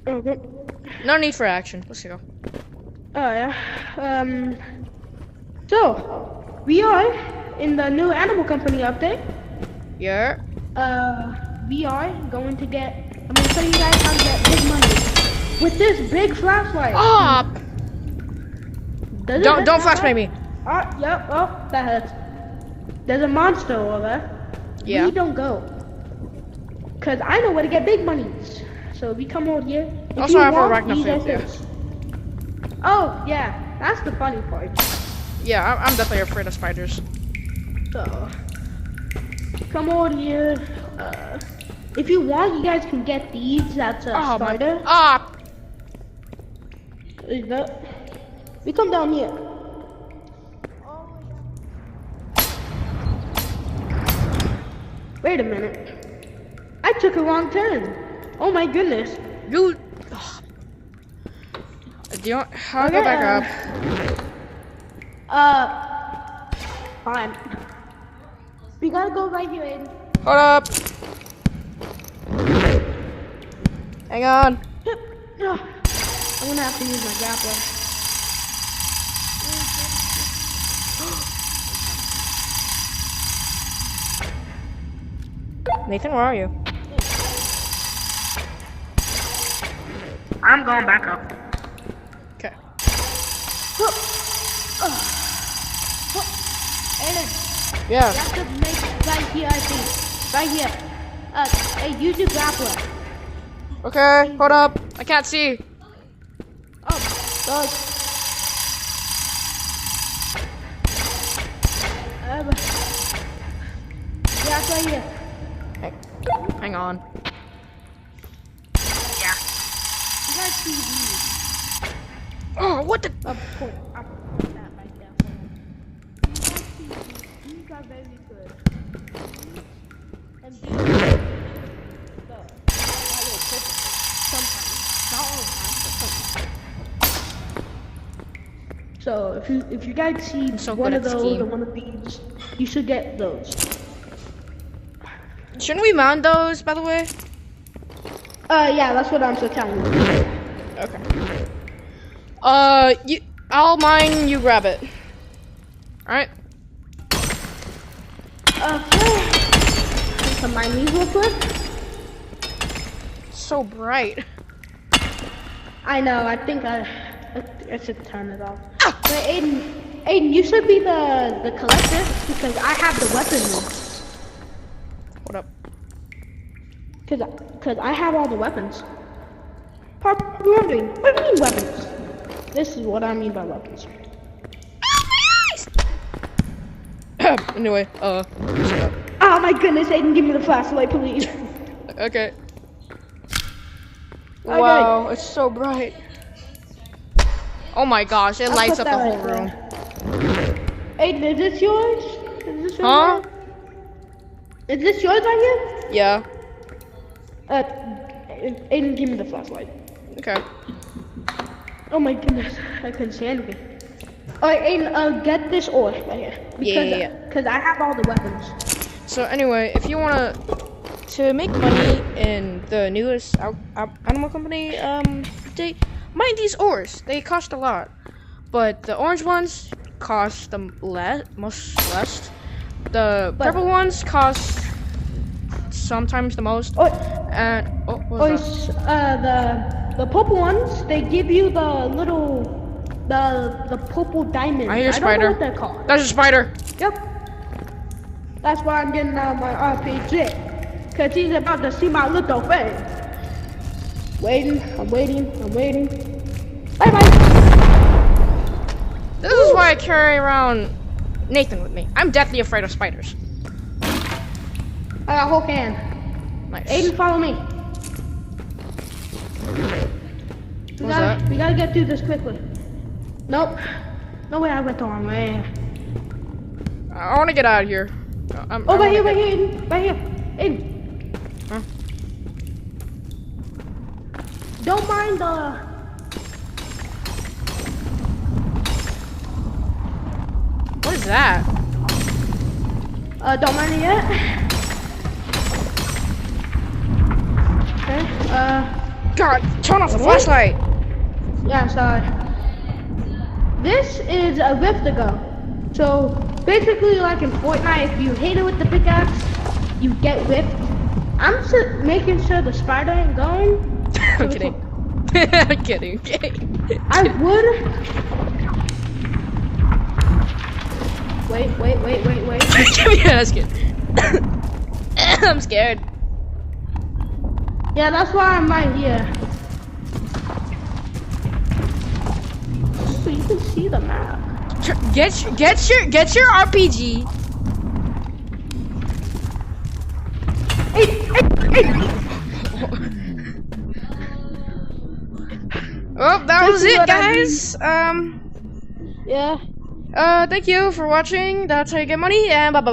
Okay. No need for action. Let's go. Oh yeah. So we are in the new Animal Company update. Yeah. We are going to get. I'm gonna show you guys how to get big money with this big flashlight. Ah! Does it hurt Don't that flash hard? me. Oh, yep. Oh, that hurts. There's a monster over there. Yeah. We don't go. Cause I know where to get big monies. So we come over here. If Also, I have a want, you arachnophobia. guys Oh yeah, that's the funny part. Yeah, I'm definitely afraid of spiders. So come over here. If you want, you guys can get these. That's a Oh, spider. Ah! Is that? We come down here. Wait a minute. I took a wrong turn. Oh my goodness. You. Ugh. Do you want? How do I go back up? Fine. We gotta go right here in. Hold up. Hang on. I'm gonna have to use my grappler. Nathan, where are you? I'm going back up. Okay. Aiden, Yeah. you have to make it right here, I think. Right here. Hey, use your grappler. Okay. Hold up. I can't see. Oh, dog. Yeah, it's right here. Hang on. Yeah. You guys see these? Oh, what the? I'll put that right there for them. You guys see these? These are very good. And these are good. Sometimes. Not all the time, but sometimes. So if you guys see so one good of at those skiing. or one of these, you should get those. Shouldn't we mount those, by the way? Yeah, that's what I'm so telling you. Okay. I'll mine. You grab it. All right. Okay. Combine these real quick. So bright. I know. I think I should turn it off. But Aiden, you should be the collector because I have the weapons. What up? Cause I have all the weapons. What do you mean weapons? This is what I mean by weapons. Anyway, Oh my goodness, Aiden, give me the flashlight, please. Okay. Wow, it's so bright. Oh my gosh, it lights up the whole room. Aiden, is this yours? Is this yours? Huh? Is this yours right here? Yeah. Aiden, give me the flashlight. Okay. Oh my goodness, I couldn't see anything. Alright, Aiden, get this ore right here. Because I have all the weapons. So anyway, if you wanna make money in the newest Animal Company update, mind these ores. They cost a lot, but the orange ones cost the most less. The purple ones cost sometimes the most. And the purple ones, they give you the little the purple diamond. I hear a spider. I don't know what they're called. There's a spider. Yep. That's why I'm getting out my RPG. Cause he's about to see my little face. I'm waiting. Bye bye. This is why I carry around Nathan with me. I'm deathly afraid of spiders. I got a whole can. Nice. Aiden, follow me. We gotta get through this quickly. Nope. No way, I went the wrong way. I want to get out of here. Right here, Aiden. Right here. Aiden. Huh? Don't mind the... What is that? Don't mind it yet. Okay, God, turn off the flashlight. Yeah, sorry. This is a rift to go. So basically, like in Fortnite, if you hit it with the pickaxe, you get rift. I'm just making sure the spider ain't going. I'm kidding. I'm kidding. I would. Wait. Give me a basket. I'm scared. Yeah, that's why I'm right here. So you can see the map. Get your RPG. Hey. Oh, that was it, guys. Yeah. Thank you for watching. That's how you get money, and bye bye.